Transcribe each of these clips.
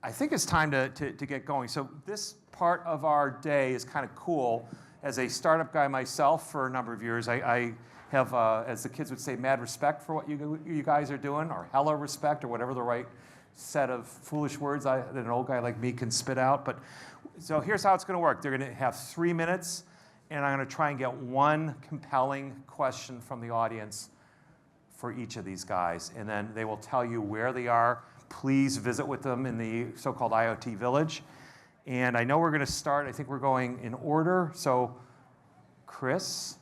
I think it's time to get going. So this part of our day is kind of cool. As a startup guy myself for a number of years, I have, as the kids would say, mad respect for what you guys are doing, or hella respect, or whatever the right set of foolish words that an old guy like me can spit out. But so here's how it's going to work. They're going to have 3 minutes, and I'm going to try and get one compelling question from the audience for each of these guys, and then they will tell you where they are. Please visit with them in the so-called IoT village. And I know we're going to start, I think we're going in order. So, Chris,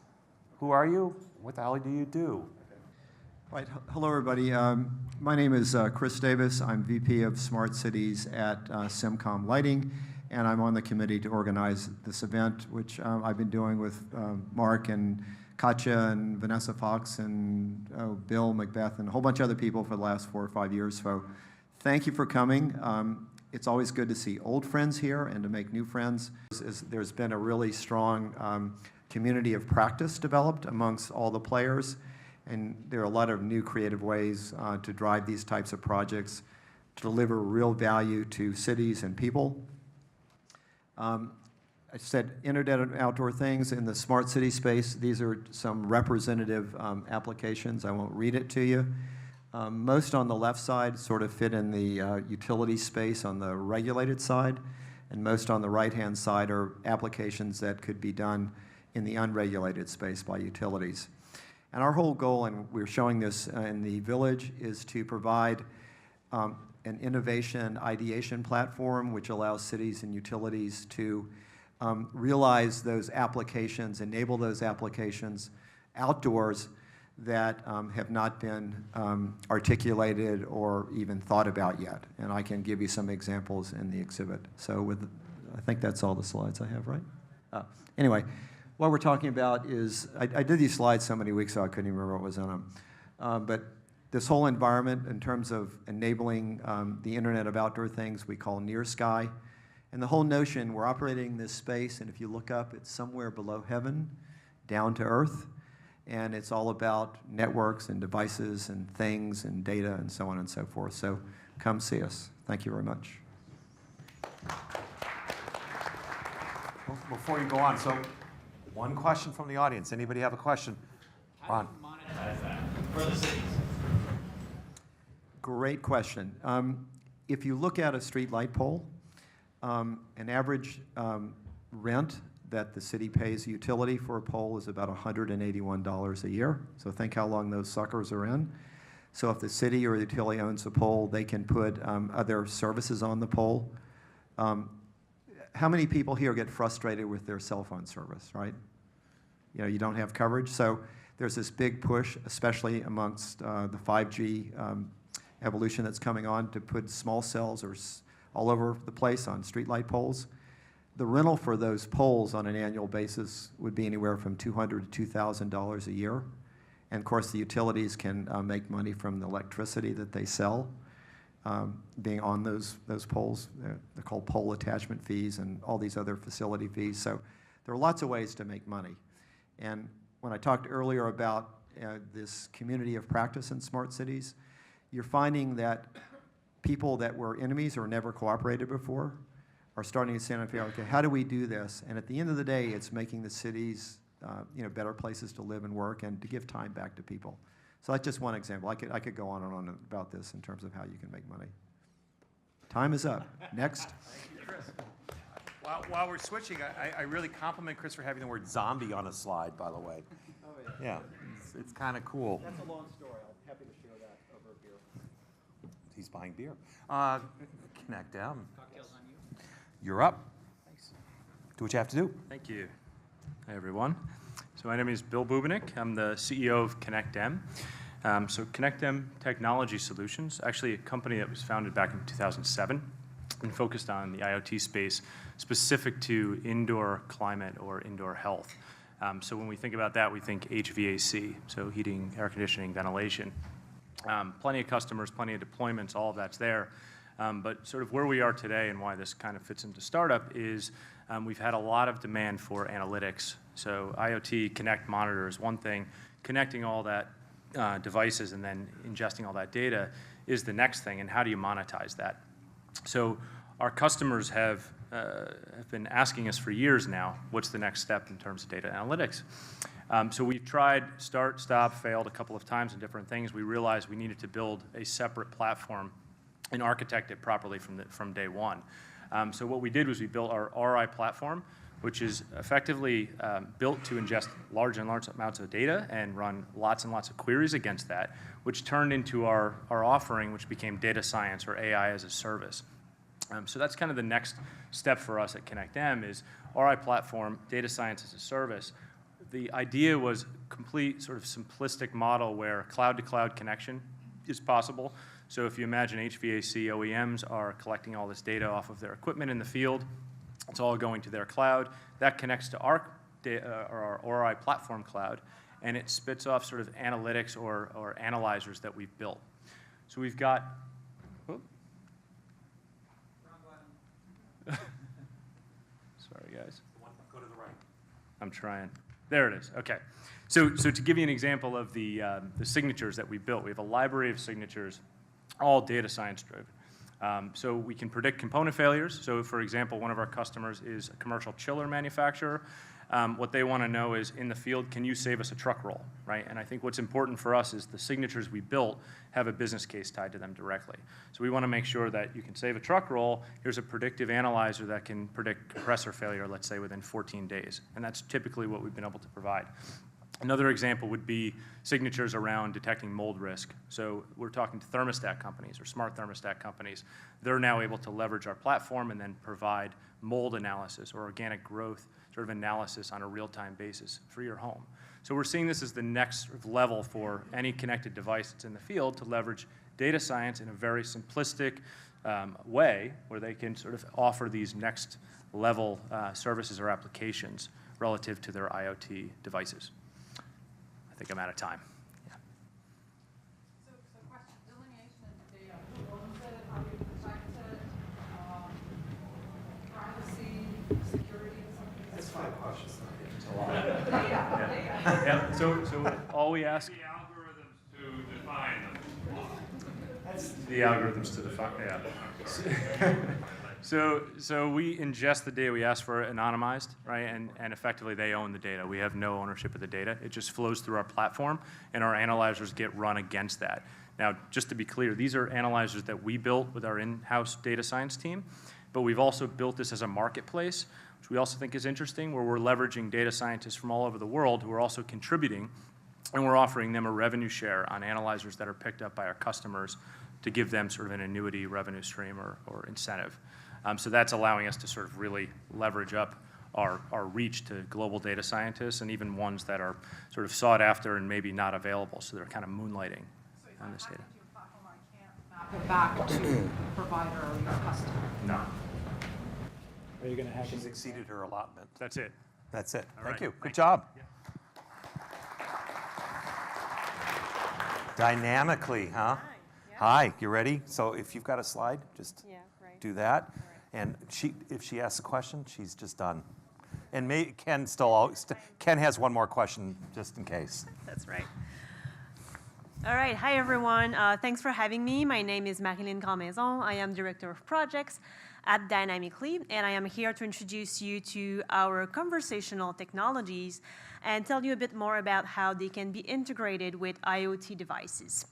who are you? What the hell do you do? Right. Hello, everybody. My name is Chris Davis. I'm VP of Smart Cities at Simcom Lighting, and I'm on the committee to organize this event, which I've been doing with Mark and Katja and Vanessa Fox and Bill Macbeth and a whole bunch of other people for the last 4 or 5 years. So thank you for coming. It's always good to see old friends here and to make new friends. There's been a really strong community of practice developed amongst all the players, and there are a lot of new creative ways to drive these types of projects to deliver real value to cities and people. I said Internet of Outdoor Things in the smart city space. These are some representative applications. I won't read it to you. Most on the left side sort of fit in the utility space on the regulated side, and most on the right-hand side are applications that could be done in the unregulated space by utilities. And our whole goal, and we're showing this in the village, is to provide an innovation ideation platform which allows cities and utilities to realize those applications, enable those applications outdoors that have not been articulated or even thought about yet. And I can give you some examples in the exhibit. So I think that's all the slides I have, right? Anyway, what we're talking about is, I did these slides so many weeks ago I couldn't even remember what was on them. But this whole environment in terms of enabling the Internet of Outdoor Things we call near sky. And the whole notion, we're operating this space, and if you look up, it's somewhere below heaven, down to earth. And it's all about networks and devices and things and data and so on and so forth. So come see us. Thank you very much. Before you go on, so one question from the audience. Anybody have a question? How do you monetize that for the cities? Great question. If you look at a street light pole, an average rent that the city pays utility for a pole is about $181 a year. So think how long those suckers are in. So if the city or the utility owns a pole, they can put other services on the pole. How many people here get frustrated with their cell phone service, right? You know, you don't have coverage. So there's this big push, especially amongst the 5G evolution that's coming on, to put small cells all over the place on streetlight poles. The rental for those poles on an annual basis would be anywhere from $200 to $2,000 a year. And of course, the utilities can make money from the electricity that they sell being on those poles. They're called pole attachment fees and all these other facility fees. So there are lots of ways to make money. And when I talked earlier about this community of practice in smart cities, you're finding that people that were enemies or never cooperated before are starting to stand up and say, okay, how do we do this? And at the end of the day, it's making the cities better places to live and work and to give time back to people. So that's just one example. I could go on and on about this in terms of how you can make money. Time is up. Next. Thank you, Chris. While we're switching, I really compliment Chris for having the word zombie on a slide, by the way. Oh, yeah, it's kind of cool. That's a long story. I'm happy to share that over a beer. He's buying beer. ConnectM. Cocktails on you. You're up. Thanks. Do what you have to do. Thank you. Hi, everyone. So my name is Bill Bubenik. I'm the CEO of ConnectM. So ConnectM Technology Solutions, actually a company that was founded back in 2007 and focused on the IoT space specific to indoor climate or indoor health. So when we think about that, we think HVAC, so heating, air conditioning, ventilation. Plenty of customers, plenty of deployments, all of that's there. But sort of where we are today and why this kind of fits into startup is we've had a lot of demand for analytics. So IoT Connect Monitor is one thing. Connecting all that devices and then ingesting all that data is the next thing. And how do you monetize that? So our customers have been asking us for years now, what's the next step in terms of data analytics? So we've tried start, stop, failed a couple of times in different things. We realized we needed to build a separate platform and architect it properly from day one. So what we did was we built our RI platform, which is effectively built to ingest large amounts of data and run lots and lots of queries against that, which turned into our offering, which became data science or AI as a service. So that's kind of the next step for us at ConnectM is RI platform, data science as a service. The idea was complete sort of simplistic model where cloud-to-cloud connection is possible. So if you imagine HVAC OEMs are collecting all this data off of their equipment in the field, it's all going to their cloud. That connects to our RI platform cloud, and it spits off sort of analytics or analyzers that we've built. So we've got, sorry guys. Go to the right. I'm trying. There it is. Okay. So to give you an example of the signatures that we built, we have a library of signatures, all data science driven. So we can predict component failures. So for example, one of our customers is a commercial chiller manufacturer. What they want to know is in the field, can you save us a truck roll, right? And I think what's important for us is the signatures we built have a business case tied to them directly. So we want to make sure that you can save a truck roll. Here's a predictive analyzer that can predict compressor failure, let's say within 14 days. And that's typically what we've been able to provide. Another example would be signatures around detecting mold risk. So we're talking to thermostat companies or smart thermostat companies. They're now able to leverage our platform and then provide mold analysis or organic growth sort of analysis on a real-time basis for your home. So we're seeing this as the next level for any connected device that's in the field to leverage data science in a very simplistic way where they can sort of offer these next level services or applications relative to their IoT devices. I think I'm out of time. Yeah. So question, delineation of data, who owns it, how do you protect it, privacy, security, and something? That's 5 questions. It's a lot. Data. Yeah. So all we ask. The algorithms to define them. The algorithms to define. Yeah. So we ingest the data. We ask for it anonymized, right? And effectively they own the data. We have no ownership of the data. It just flows through our platform, and our analyzers get run against that. Now, just to be clear, these are analyzers that we built with our in-house data science team, but we've also built this as a marketplace, which we also think is interesting, where we're leveraging data scientists from all over the world who are also contributing, and we're offering them a revenue share on analyzers that are picked up by our customers to give them sort of an annuity revenue stream or incentive. So that's allowing us to sort of really leverage up our reach to global data scientists and even ones that are sort of sought after and maybe not available. So they're kind of moonlighting on this data. So if I hack into your platform, I can't map it back to the provider or your customer? No. Are you going to hack She's into exceeded her allotment. That's it. That's it. All Thank right. you. Thank Good job. you. Dynamically, huh? Hi, you ready? So if you've got a slide, just do that. And if she asks a question, she's just done. And Ken has one more question just in case. That's right. All right. Hi, everyone. Thanks for having me. My name is Marilyn Carmaison. I am Director of Projects at Dynamically, and I am here to introduce you to our conversational technologies and tell you a bit more about how they can be integrated with IoT devices.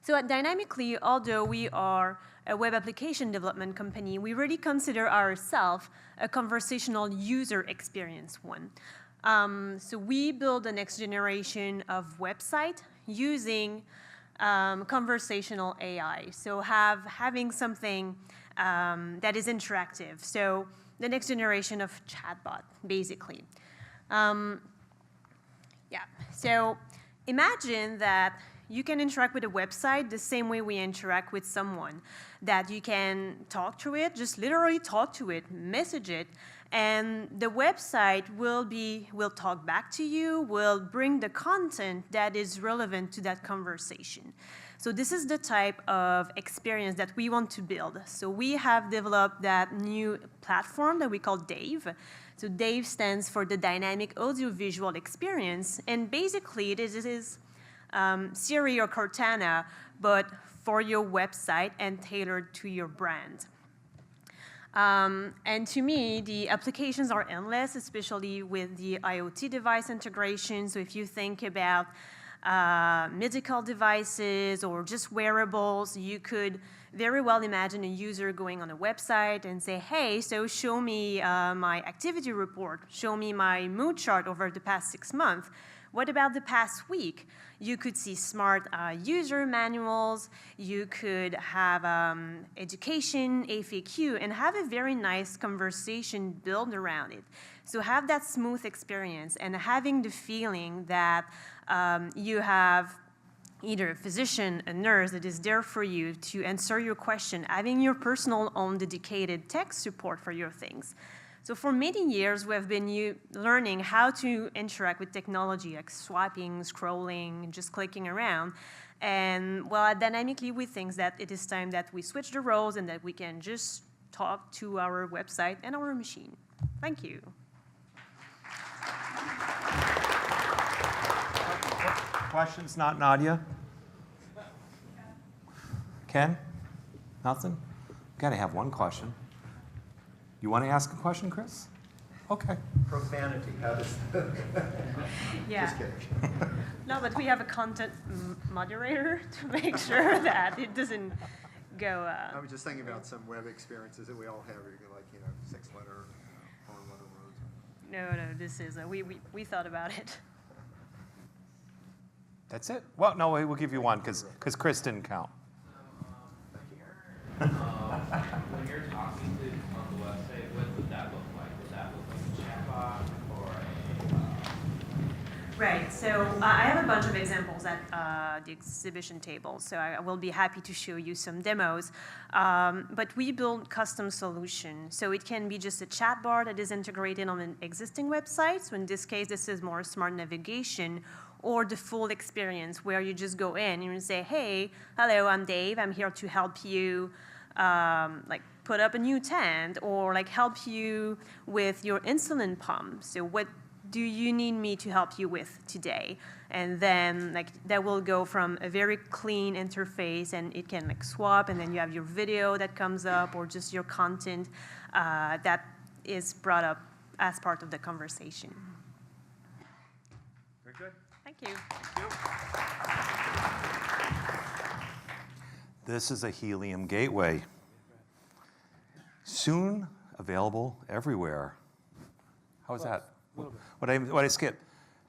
So at Dynamically, although we are a web application development company, we really consider ourselves a conversational user experience one. So we build the next generation of website using conversational AI. So having something that is interactive. So the next generation of chatbot, basically. So imagine that you can interact with a website the same way we interact with someone, that you can talk to it, just literally talk to it, message it, and the website will talk back to you, will bring the content that is relevant to that conversation. So this is the type of experience that we want to build. So we have developed that new platform that we call DAVE. So DAVE stands for the Dynamic Audiovisual Experience, and basically it is Siri or Cortana but for your website and tailored to your brand. And to me, the applications are endless, especially with the IoT device integration. So if you think about medical devices or just wearables, you could very well imagine a user going on a website and say, hey, so show me my activity report, show me my mood chart over the past 6 months. What about the past week? You could see smart user manuals, you could have education, FAQ, and have a very nice conversation built around it. So have that smooth experience and having the feeling that you have either a physician, a nurse that is there for you to answer your question, having your personal own dedicated tech support for your things. So for many years, we have been learning how to interact with technology, like swiping, scrolling, just clicking around. And well, at Dynamically, we think that it is time that we switch the roles and that we can just talk to our website and our machine. Thank you. Questions, not Nadia? Ken? Nothing? Got to have one question. You want to ask a question, Chris? Okay. Profanity, how does Yeah. Just kidding. No, but we have a content moderator to make sure that it doesn't go. I was just thinking about some web experiences that we all have, where you can, like, 6-letter, 4-letter words. No, this is, we thought about it. That's it? Well, no, we'll give you one because Chris didn't count. When you're talking to on the website, what would that look like? Would that look like a chatbot or a Right, so I have a bunch of examples at the exhibition table, so I will be happy to show you some demos. But we build custom solutions, so it can be just a chat bar that is integrated on an existing website. So in this case, this is more smart navigation, or the full experience where you just go in and you say, hey, hello, I'm Dave, I'm here to help you like put up a new tent, or like help you with your insulin pump. So what do you need me to help you with today? And then like that will go from a very clean interface, and it can like swap, and then you have your video that comes up, or just your content that is brought up as part of the conversation. Very good. Thank you. This is a helium gateway. Soon available everywhere. How was that? What I skipped?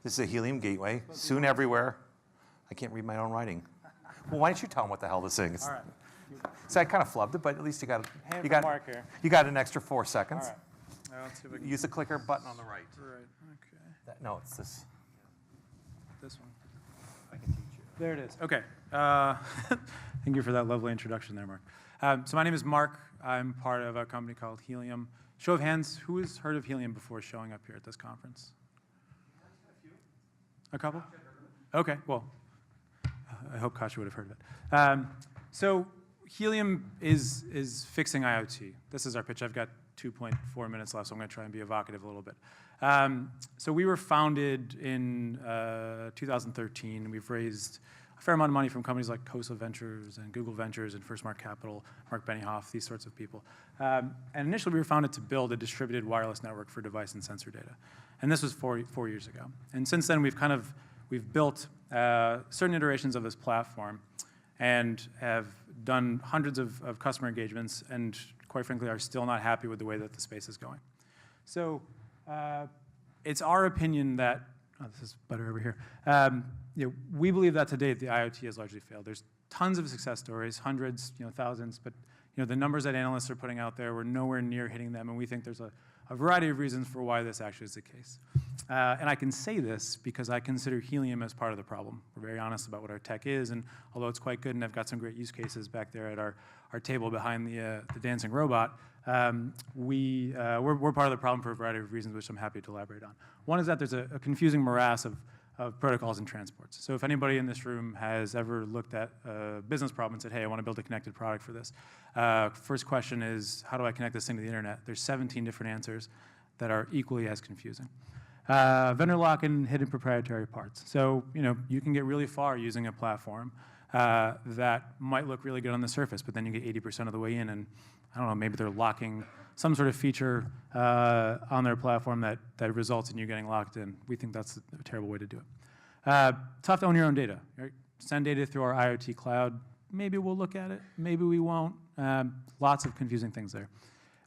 This is a helium gateway. Soon everywhere. I can't read my own writing. Well, why don't you tell them what the hell this thing is? All right. So I kind of flubbed it, but at least you got Mark here. you got an extra 4 seconds. All right. Let's see if I can. Use the clicker button on the right. Right. Okay. No, it's this. This one. I can teach you. There it is. Okay. Thank you for that lovely introduction there, Mark. So my name is Mark. I'm part of a company called Helium. Show of hands, who has heard of Helium before showing up here at this conference? A couple? Okay, well, I hope Kasha would have heard of it. So Helium is fixing IoT. This is our pitch. I've got 2.4 minutes left, so I'm going to try and be evocative a little bit. So we were founded in 2013. We've raised a fair amount of money from companies like COSA Ventures and Google Ventures and First Mark Capital, Mark Benioff, these sorts of people. And initially, we were founded to build a distributed wireless network for device and sensor data. And this was four years ago. And since then, we've built certain iterations of this platform and have done hundreds of customer engagements, and quite frankly, are still not happy with the way that the space is going. So it's our opinion that, this is better over here. We believe that to date, the IoT has largely failed. There's tons of success stories, hundreds, thousands, but the numbers that analysts are putting out there, we're nowhere near hitting them, and we think there's a variety of reasons for why this actually is the case. And I can say this because I consider Helium as part of the problem. We're very honest about what our tech is, and although it's quite good, and I've got some great use cases back there at our table behind the dancing robot, we're part of the problem for a variety of reasons, which I'm happy to elaborate on. One is that there's a confusing morass of protocols and transports. So if anybody in this room has ever looked at a business problem and said, hey, I want to build a connected product for this, first question is, how do I connect this thing to the internet? There's 17 different answers that are equally as confusing. Vendor lock and hidden proprietary parts. So you can get really far using a platform, that might look really good on the surface, but then you get 80% of the way in, and I don't know, maybe they're locking some sort of feature on their platform that results in you getting locked in. We think that's a terrible way to do it. Tough to own your own data. Right? Send data through our IoT cloud. Maybe we'll look at it. Maybe we won't. Lots of confusing things there.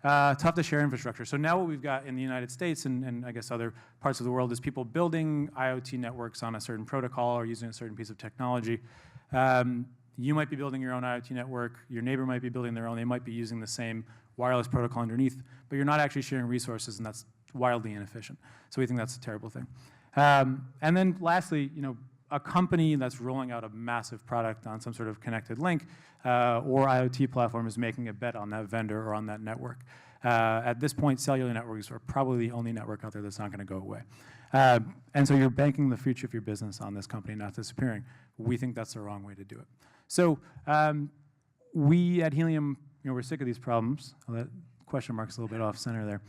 Tough to share infrastructure. So now what we've got in the United States and I guess other parts of the world is people building IoT networks on a certain protocol or using a certain piece of technology. You might be building your own IoT network. Your neighbor might be building their own. They might be using the same wireless protocol underneath, but you're not actually sharing resources, and that's wildly inefficient. So we think that's a terrible thing. And then lastly, a company that's rolling out a massive product on some sort of connected link or IoT platform is making a bet on that vendor or on that network. At this point, cellular networks are probably the only network out there that's not going to go away. And so you're banking the future of your business on this company not disappearing. We think that's the wrong way to do it. So we at Helium, we're sick of these problems. That question mark's a little bit off center there.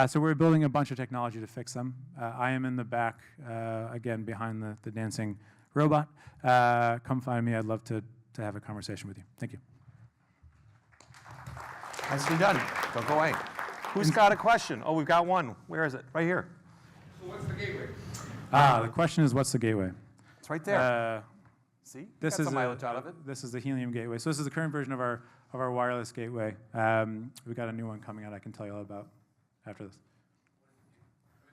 So we're building a bunch of technology to fix them. I am in the back, again, behind the dancing robot. Come find me. I'd love to have a conversation with you. Thank you. Nicely done. Don't go away. Who's got a question? Oh, we've got one. Where is it? Right here. So what's the gateway? The question is, what's the gateway? It's right there. See? This got is some mileage out of it. This is the Helium gateway. So this is the current version of our wireless gateway. We've got a new one coming out I can tell you all about after this. Is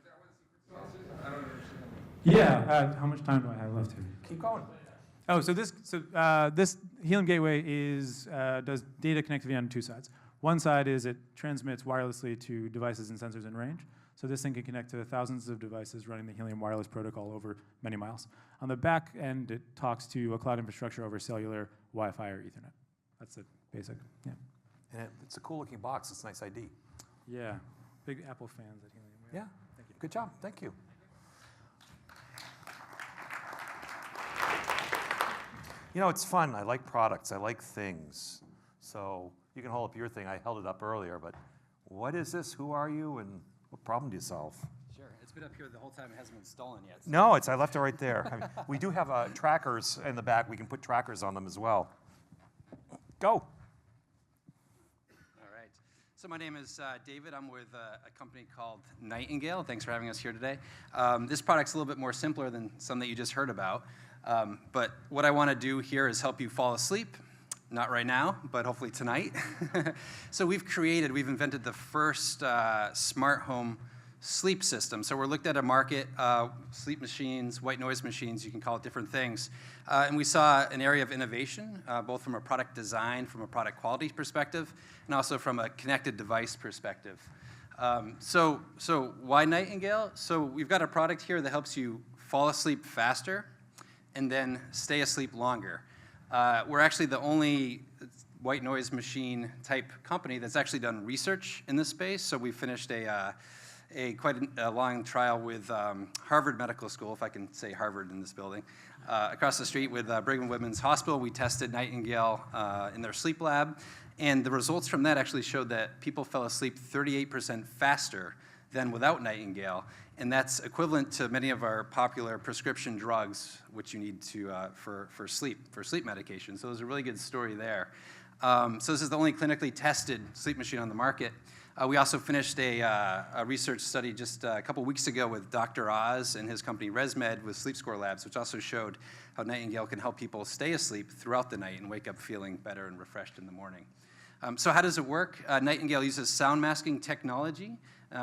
that what secret sauce is? I don't understand. Yeah. How much time do I have left here? Keep going. Oh, so this Helium gateway does data connectivity on two sides. One side is it transmits wirelessly to devices and sensors in range. So this thing can connect to thousands of devices running the Helium wireless protocol over many miles. On the back end, it talks to a cloud infrastructure over cellular, Wi-Fi, or Ethernet. That's the basic. Yeah. And it's a cool-looking box. It's a nice ID. Yeah. Big Apple fans at Helium. Yeah. Thank you. Good job. Thank you. It's fun. I like products. I like things. So you can hold up your thing. I held it up earlier, but what is this? Who are you? And what problem do you solve? Sure. It's been up here the whole time. It hasn't been stolen yet. So. No, I left it right there. I mean, we do have trackers in the back. We can put trackers on them as well. Go. All right. So my name is David. I'm with a company called Nightingale. Thanks for having us here today. This product's a little bit more simpler than some that you just heard about. But what I want to do here is help you fall asleep. Not right now, but hopefully tonight. So we've invented the first smart home sleep system. So we're looked at a market, sleep machines, white noise machines, you can call it different things. And we saw an area of innovation, both from a product design, from a product quality perspective, and also from a connected device perspective. So why Nightingale? So we've got a product here that helps you fall asleep faster and then stay asleep longer. We're actually the only white noise machine type company that's actually done research in this space. So we finished quite a long trial with Harvard Medical School, if I can say Harvard in this building, across the street with Brigham and Women's Hospital. We tested Nightingale in their sleep lab, and the results from that actually showed that people fell asleep 38% faster than without Nightingale. And that's equivalent to many of our popular prescription drugs, which you need for sleep medication. So there's a really good story there. So this is the only clinically tested sleep machine on the market. We also finished a research study just a couple weeks ago with Dr. Oz and his company ResMed with Sleep Score Labs, which also showed how Nightingale can help people stay asleep throughout the night and wake up feeling better and refreshed in the morning. So how does it work? Nightingale uses sound masking technology.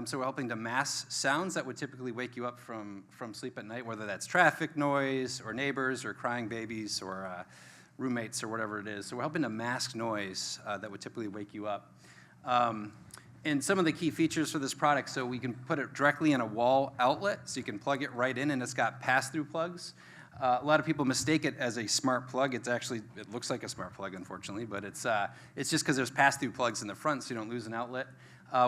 So we're helping to mask sounds that would typically wake you up from sleep at night, whether that's traffic noise or neighbors or crying babies or roommates or whatever it is. So we're helping to mask noise that would typically wake you up. And some of the key features for this product, so we can put it directly in a wall outlet, so you can plug it right in, and it's got pass-through plugs. A lot of people mistake it as a smart plug. It looks like a smart plug, unfortunately, but it's just because there's pass-through plugs in the front, so you don't lose an outlet.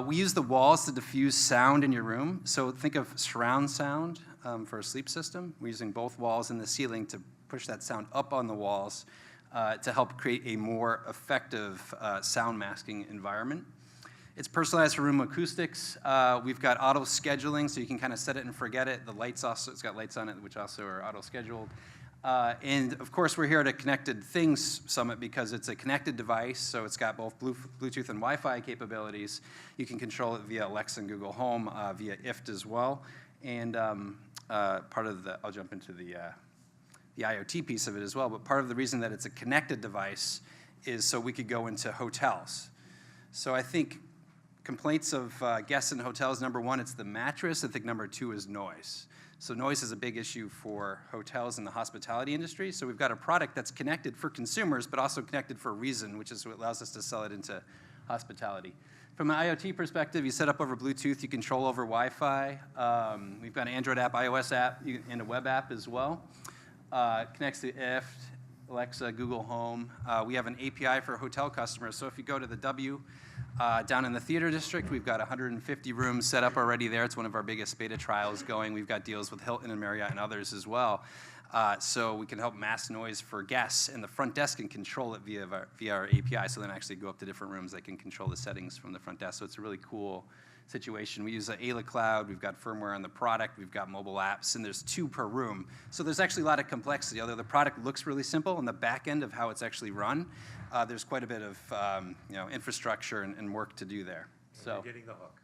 We use the walls to diffuse sound in your room. So think of surround sound for a sleep system. We're using both walls and the ceiling to push that sound up on the walls to help create a more effective sound masking environment. It's personalized for room acoustics. We've got auto scheduling, so you can kind of set it and forget it. The lights also, it's got lights on it, which also are auto scheduled. And of course, we're here at a Connected Things Summit because it's a connected device, so it's got both Bluetooth and Wi-Fi capabilities. You can control it via Alexa and Google Home, via IFT as well. And part of the, I'll jump into the IoT piece of it as well, but part of the reason that it's a connected device is so we could go into hotels. So I think complaints of guests in hotels, number one, it's the mattress. I think number two is noise. So noise is a big issue for hotels and the hospitality industry. So we've got a product that's connected for consumers, but also connected for a reason, which is what allows us to sell it into hospitality. From an IoT perspective, you set up over Bluetooth, you control over Wi-Fi. We've got an Android app, iOS app, and a web app as well. Connects to IFT, Alexa, Google Home. We have an API for hotel customers. So if you go to the W, down in the theater district, we've got 150 rooms set up already there. It's one of our biggest beta trials going. We've got deals with Hilton and Marriott and others as well. So we can help mask noise for guests, and the front desk can control it via our API. So then actually go up to different rooms, they can control the settings from the front desk. So it's a really cool situation. We use the Ayla Cloud, we've got firmware on the product, we've got mobile apps, and there's 2 per room. So there's actually a lot of complexity. Although the product looks really simple, on the back end of how it's actually run, there's quite a bit of infrastructure and work to do there. So you're getting the hook.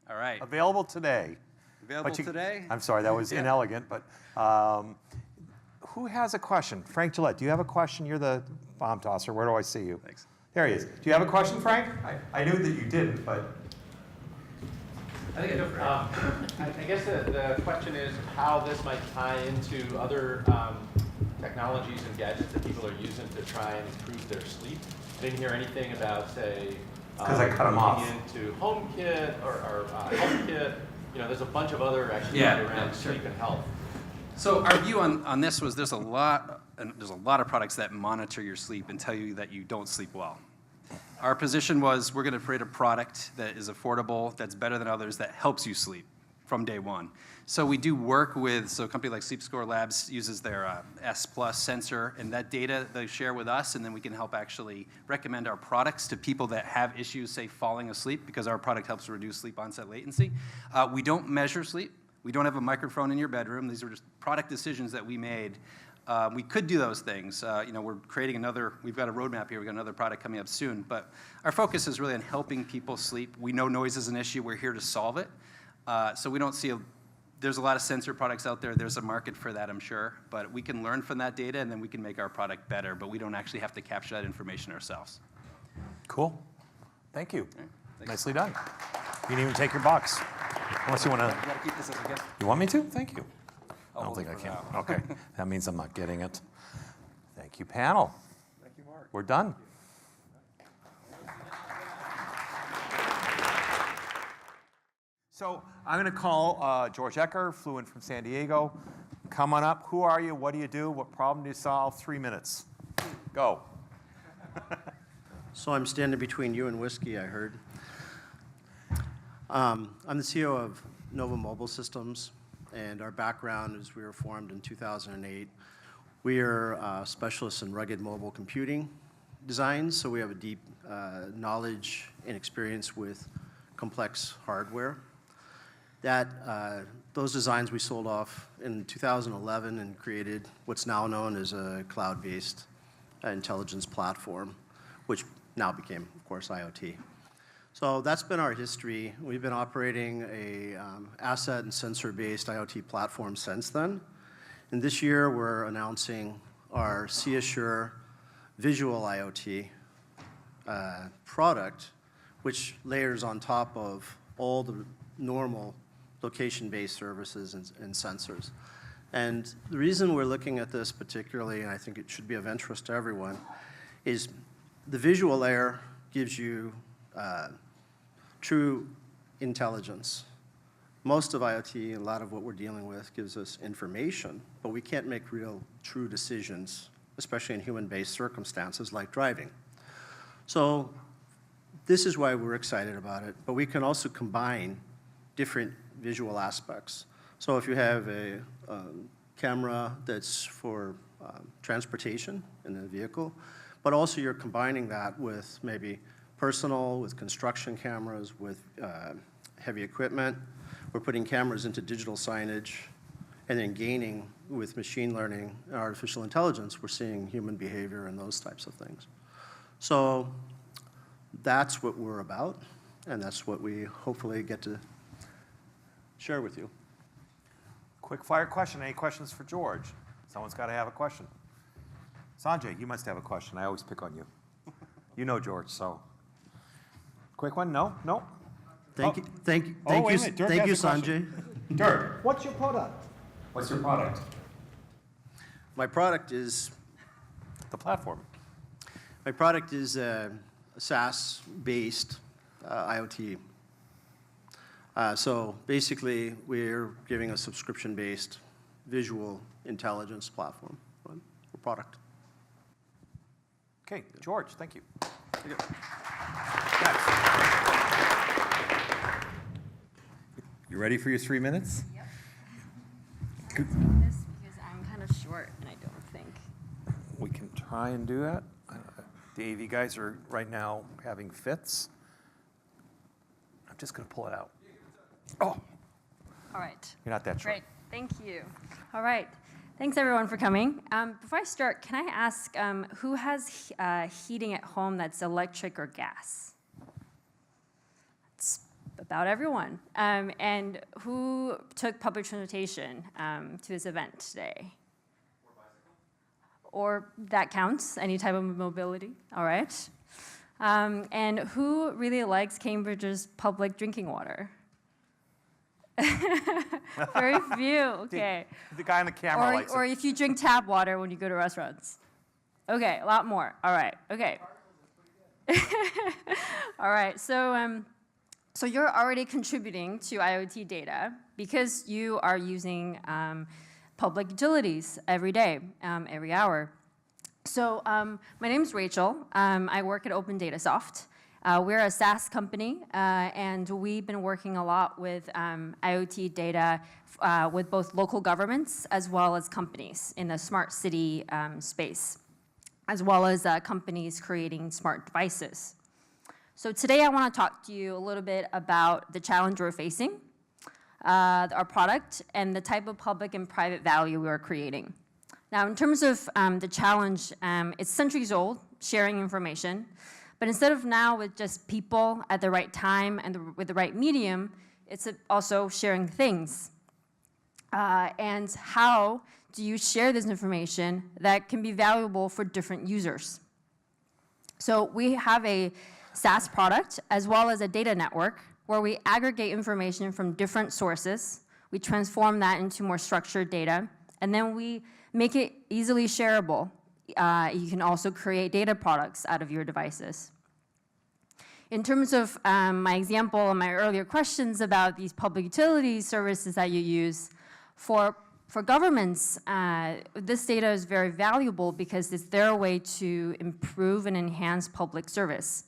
All right. Available today. Available today? I'm sorry, that was inelegant, but who has a question? Frank Gillette, do you have a question? You're the bomb tosser. Where do I see you? Thanks. There he is. Do you have a question, Frank? I knew that you didn't, but. I think I guess the question is how this might tie into other technologies and gadgets that people are using to try and improve their sleep. I didn't hear anything about, say, 'Cause I cut 'em off. into HomeKit or HomeKit. There's a bunch of other activities around sleep and health. So our view on this was there's a lot of products that monitor your sleep and tell you that you don't sleep well. Our position was we're going to create a product that is affordable, that's better than others, that helps you sleep from day one. So we do work with, so a company like Sleep Score Labs uses their S Plus sensor, and that data they share with us, and then we can help actually recommend our products to people that have issues, say, falling asleep, because our product helps reduce sleep onset latency. We don't measure sleep. We don't have a microphone in your bedroom. These are just product decisions that we made. We could do those things. We're creating we've got a roadmap here. We've got another product coming up soon. But our focus is really on helping people sleep. We know noise is an issue. We're here to solve it. So we don't see there's a lot of sensor products out there. There's a market for that, I'm sure. But we can learn from that data, and then we can make our product better. But we don't actually have to capture that information ourselves. Cool. Thank you. Right, Nicely done. You didn't even take your box. Unless you want to. You got to keep this as a gift. You want me to? Thank you. I don't hold think it I for can. now. Okay. That means I'm not getting it. Thank you, panel. Thank you, Mark. We're done. So I'm going to call George Ecker, flew in from San Diego. Come on up. Who are you? What do you do? What problem do you solve? 3 minutes. Go. So I'm standing between you and whiskey, I heard. I'm the CEO of Nova Mobile Systems, and our background is we were formed in 2008. We are specialists in rugged mobile computing designs, so we have a deep knowledge and experience with complex hardware. Those designs we sold off in 2011 and created what's now known as a cloud-based intelligence platform, which now became, of course, IoT. So that's been our history. We've been operating a asset and sensor-based IoT platform since then. And this year, we're announcing our C-Assure visual IoT product, which layers on top of all the normal location-based services and sensors. And the reason we're looking at this particularly, and I think it should be of interest to everyone, is the visual layer gives you true intelligence. Most of IoT, and a lot of what we're dealing with, gives us information, but we can't make real, true decisions, especially in human-based circumstances like driving. So this is why we're excited about it, but we can also combine different visual aspects. So if you have a camera that's for transportation in the vehicle, but also you're combining that with maybe personal, with construction cameras, with heavy equipment. We're putting cameras into digital signage, And then gaining with machine learning and artificial intelligence, we're seeing human behavior and those types of things. So that's what we're about, and that's what we hopefully get to share with you. Quick fire question. Any questions for George? Someone's got to have a question. Sanjay, you must have a question. I always pick on you. You know George, so. Quick one? No? No? Thank you, thank you, Oh, wait a minute. Dirk thank you, has a question. Sanjay. Dirk, what's your product? What's your product? My product is The platform. My product is a SaaS-based IoT. So basically, we're giving a subscription-based visual intelligence platform or product. Okay, George, thank you. You ready for your 3 minutes? Yep. This because I'm kind of short and I don't think. We can try and do that. The AV guys are right now having fits. I'm just going to pull it out. Oh, All right. you're not that short. Great. Thank you. All right. Thanks everyone for coming. Before I start, can I ask who has heating at home that's electric or gas? It's about everyone. And who took public transportation to this event today? Or that counts, any type of mobility, all right. And who really likes Cambridge's public drinking water? Very few, okay. The guy on the camera likes Or it. if you drink tap water when you go to restaurants. Okay, a lot more, all right, okay. All right, so you're already contributing to IoT data because you are using public utilities every day, every hour. So my name's Rachel. I work at Open Data Soft. We're a SaaS company, and we've been working a lot with IoT data with both local governments as well as companies in the smart city space, as well as companies creating smart devices. So today I want to talk to you a little bit about the challenge we're facing, our product, and the type of public and private value we are creating. Now, in terms of the challenge, it's centuries old, sharing information. But instead of now with just people at the right time and with the right medium, it's also sharing things. And how do you share this information that can be valuable for different users? So we have a SaaS product as well as a data network where we aggregate information from different sources. We transform that into more structured data, and then we make it easily shareable. You can also create data products out of your devices. In terms of my example and my earlier questions about these public utility services that you use, for governments, this data is very valuable because it's their way to improve and enhance public service.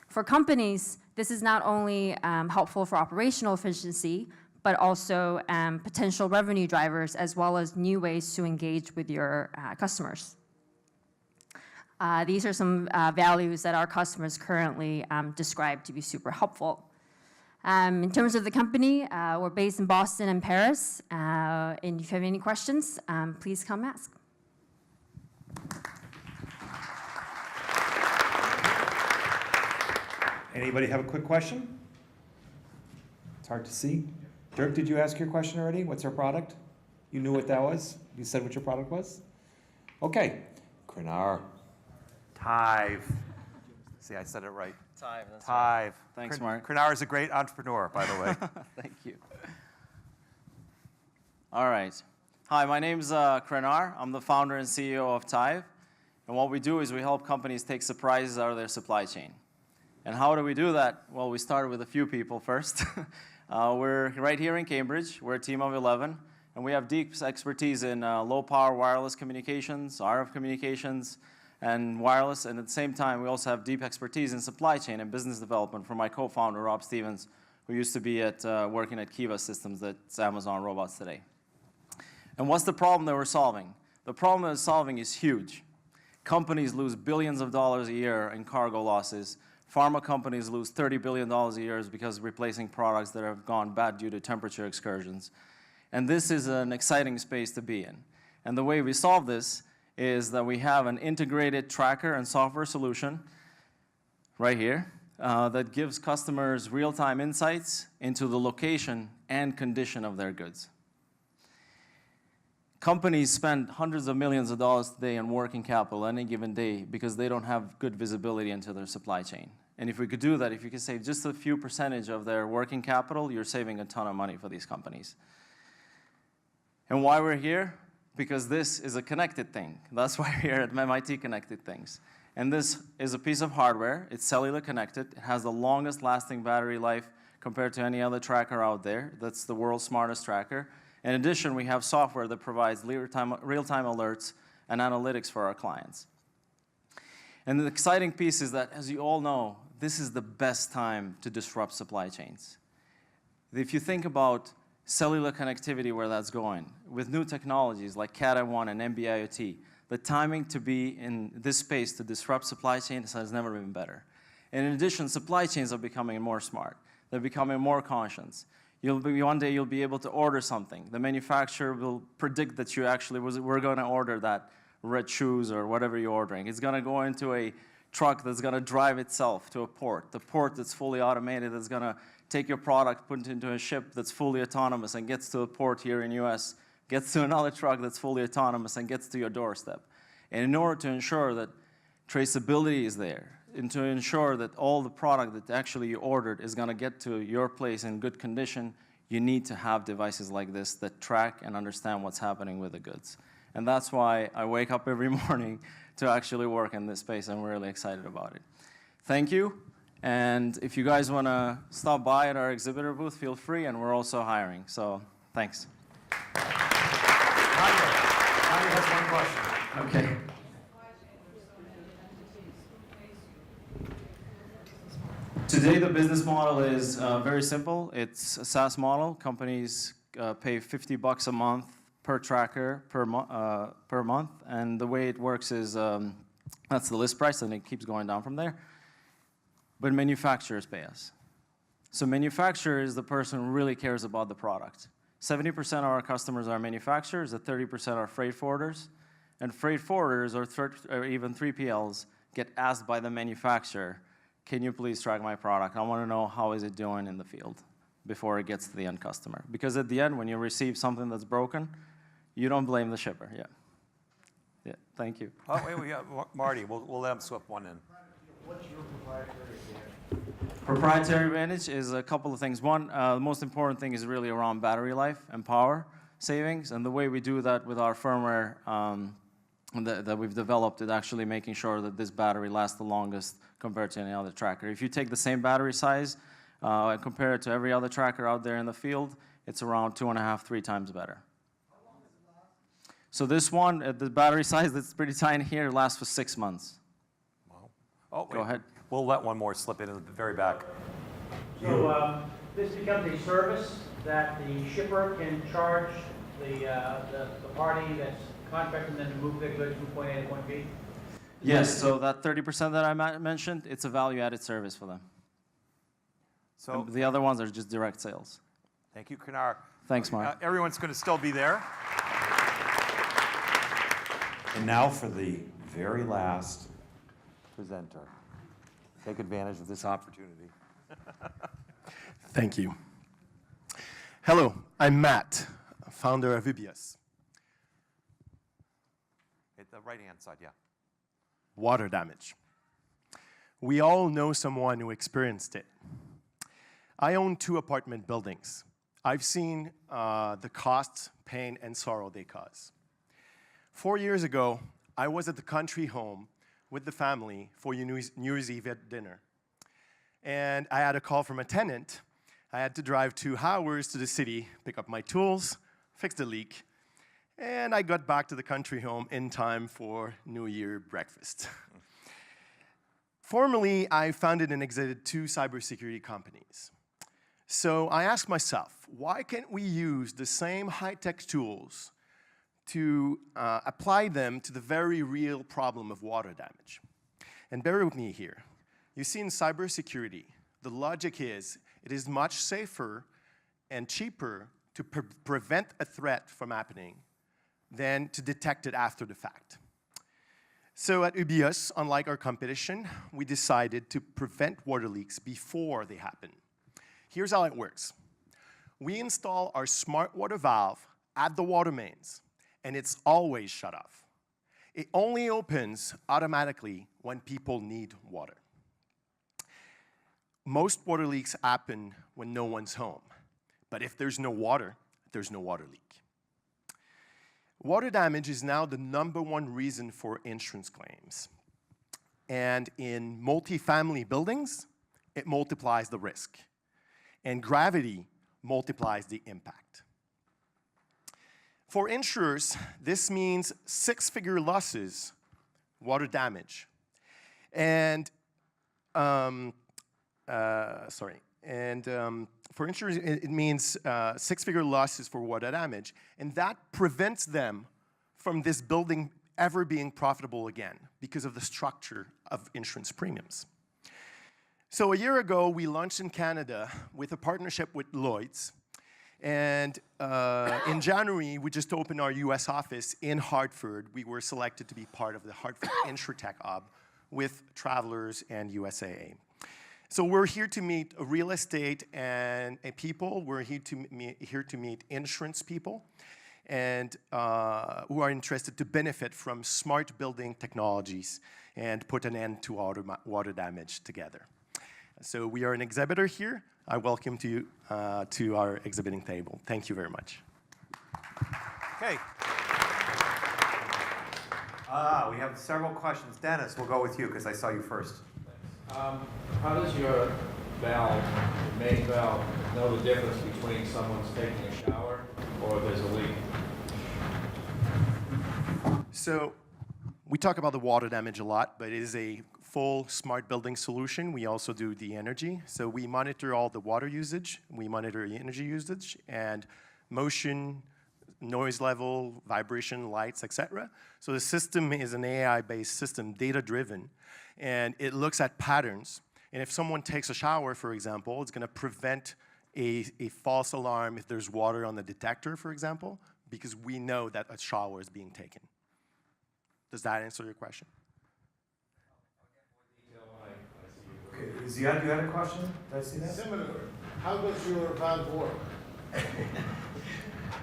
For companies, this is not only helpful for operational efficiency, but also potential revenue drivers as well as new ways to engage with your customers. These are some values that our customers currently describe to be super helpful. In terms of the company, we're based in Boston and Paris. And if you have any questions, please come ask. Anybody have a quick question? It's hard to see. Dirk, did you ask your question already? What's our product? You knew what that was? You said what your product was? Okay. Krenar. Tive. See, I said it right. Tive, that's Tive. right. Thanks, Mark. Krenar is a great entrepreneur, by the way. Thank you. All right. Hi, my name's Krenar. I'm the founder and CEO of Tive. And what we do is we help companies take surprises out of their supply chain. And how do we do that? Well, we started with a few people first. We're right here in Cambridge. We're a team of 11. And we have deep expertise in low-power wireless communications, RF communications, and wireless. And at the same time, we also have deep expertise in supply chain and business development from my co-founder, Rob Stevens, who used to be working at Kiva Systems, that's Amazon Robots today. And what's the problem that we're solving? The problem that we're solving is huge. Companies lose billions of dollars a year in cargo losses. Pharma companies lose $30 billion a year because of replacing products that have gone bad due to temperature excursions. And this is an exciting space to be in. And the way we solve this is that we have an integrated tracker and software solution right here that gives customers real-time insights into the location and condition of their goods. Companies spend hundreds of millions of dollars today on working capital any given day because they don't have good visibility into their supply chain. And if we could do that, if you could save just a few percentage of their working capital, you're saving a ton of money for these companies. And why we're here? Because this is a connected thing. That's why we're here at MIT Connected Things. And this is a piece of hardware. It's cellular connected. It has the longest lasting battery life compared to any other tracker out there. That's the world's smartest tracker. In addition, we have software that provides real-time alerts and analytics for our clients. And the exciting piece is that, as you all know, this is the best time to disrupt supply chains. If you think about cellular connectivity, where that's going, with new technologies like Cat-M1 and NB-IoT, the timing to be in this space to disrupt supply chains has never been better. And in addition, supply chains are becoming more smart. They're becoming more conscious. One day you'll be able to order something. The manufacturer will predict that you actually we're going to order that red shoes or whatever you're ordering. It's going to go into a truck that's going to drive itself to a port. The port that's fully automated is going to take your product, put it into a ship that's fully autonomous and gets to a port here in US, gets to another truck that's fully autonomous and gets to your doorstep. And in order to ensure that traceability is there, and to ensure that all the product that actually you ordered is going to get to your place in good condition, you need to have devices like this that track and understand what's happening with the goods. And that's why I wake up every morning to actually work in this space. I'm really excited about it. Thank you. And if you guys want to stop by at our exhibitor booth, feel free. And we're also hiring. So thanks. Tanya has one question. Okay. Today, the business model is very simple. It's a SaaS model. Companies pay $50 a month per tracker per month. And the way it works is that's the list price, and it keeps going down from there. But manufacturers pay us. So manufacturer is the person who really cares about the product. 70% of our customers are manufacturers, and 30% are freight forwarders. And freight forwarders or even 3PLs get asked by the manufacturer, can you please track my product? I want to know how is it doing in the field before it gets to the end customer. Because at the end, when you receive something that's broken, you don't blame the shipper. Yeah, thank you. Oh, wait, we got Marty. We'll let him slip one in. What's your proprietary advantage? Proprietary advantage is a couple of things. One, the most important thing is really around battery life and power savings. And the way we do that with our firmware that we've developed is actually making sure that this battery lasts the longest compared to any other tracker. If you take the same battery size and compare it to every other tracker out there in the field, it's around 2.5, 3 times better. How long does it last? So this one, the battery size that's pretty tiny here, lasts for 6 months. Wow. Oh, Go ahead. We'll let one more slip in the very back. So this becomes a service that the shipper can charge the party that's contracting them to move their goods from point A to point B? Yes, so that 30% that I mentioned, it's a value-added service for them. So And the other ones are just direct sales. thank you, Kanar. Thanks, Mark. Everyone's going to still be there. And now for the very last presenter. Take advantage of this opportunity. Thank you. Hello, I'm Matt, founder of UBS. Hit the right-hand side, yeah. Water damage. We all know someone who experienced it. I own 2 apartment buildings. I've seen the cost, pain, and sorrow they cause. 4 years ago, I was at the country home with the family for New Year's Eve at dinner. And I had a call from a tenant. I had to drive 2 hours to the city, pick up my tools, fix the leak, and I got back to the country home in time for New Year breakfast. Formerly, I founded and exited 2 cybersecurity companies. So I asked myself, why can't we use the same high-tech tools to apply them to the very real problem of water damage? And bear with me here. You see, in cybersecurity, the logic is it is much safer and cheaper to prevent a threat from happening than to detect it after the fact. So at UBS, unlike our competition, we decided to prevent water leaks before they happen. Here's how it works. We install our smart water valve at the water mains, and it's always shut off. It only opens automatically when people need water. Most water leaks happen when no one's home, but if there's no water leak. Water damage is now the #1 reason for insurance claims. And in multifamily buildings, it multiplies the risk. And gravity multiplies the impact. For insurers, this means 6-figure losses, water damage. And, for insurers, it means 6-figure losses for water damage, and that prevents them from this building ever being profitable again because of the structure of insurance premiums. So a year ago, we launched in Canada with a partnership with Lloyd's, and in January, we just opened our US office in Hartford. We were selected to be part of the Hartford InsurTech Hub with Travelers and USAA. So we're here to meet real estate and people. We're here to meet insurance people and who are interested to benefit from smart building technologies and put an end to water damage together. So we are an exhibitor here. I welcome you to our exhibiting table. Thank you very much. Okay. We have several questions. Dennis, we'll go with you because I saw you first. How does your valve, your main valve, know the difference between someone's taking a shower or there's a leak? So we talk about the water damage a lot, but it is a full smart building solution. We also do the energy. So we monitor all the water usage, we monitor the energy usage, and motion, noise level, vibration, lights, etc. So the system is an AI-based system, data-driven, and it looks at patterns. And if someone takes a shower, for example, it's going to prevent a false alarm if there's water on the detector, for example, because we know that a shower is being taken. Does that answer your question? Okay, Ziad, you had a question? Did I see that? Similar. How does your valve work?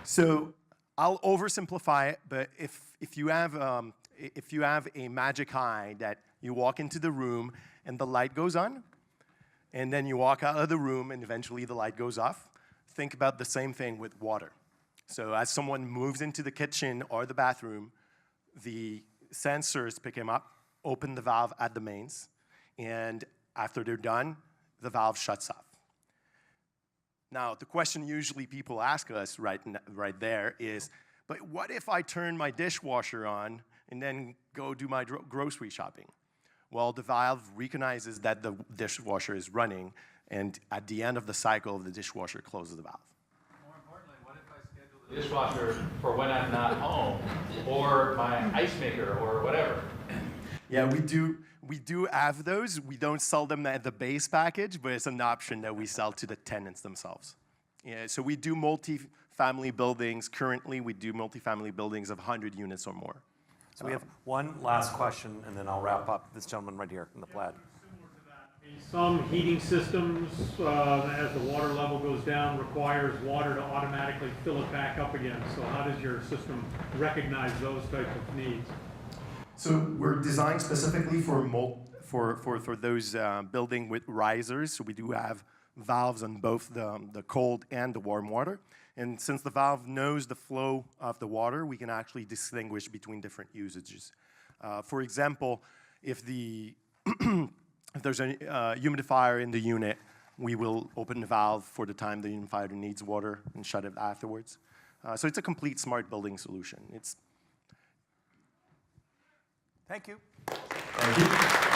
So I'll oversimplify it, but if you have a magic eye that you walk into the room and the light goes on, and then you walk out of the room and eventually the light goes off, think about the same thing with water. So as someone moves into the kitchen or the bathroom, the sensors pick him up, open the valve at the mains, and after they're done, the valve shuts off. Now, the question usually people ask us right there is, but what if I turn my dishwasher on and then go do my grocery shopping? Well, the valve recognizes that the dishwasher is running, and at the end of the cycle, the dishwasher closes the valve. More importantly, what if I schedule the dishwasher for when I'm not home, or my ice maker, or whatever? Yeah, we do have those. We don't sell them at the base package, but it's an option that we sell to the tenants themselves. Yeah, so we do multi-family buildings. Currently, we do multi-family buildings of 100 units or more. So we have one last question, and then I'll wrap up. This gentleman right here in the plaid. Some heating systems, as the water level goes down, requires water to automatically fill it back up again. So how does your system recognize those types of needs? So we're designed specifically for those building with risers. So we do have valves on both the cold and the warm water. And since the valve knows the flow of the water, we can actually distinguish between different usages. For example, if there's a humidifier in the unit, we will open the valve for the time the humidifier needs water and shut it afterwards. So it's a complete smart building solution. Thank you. Thank you.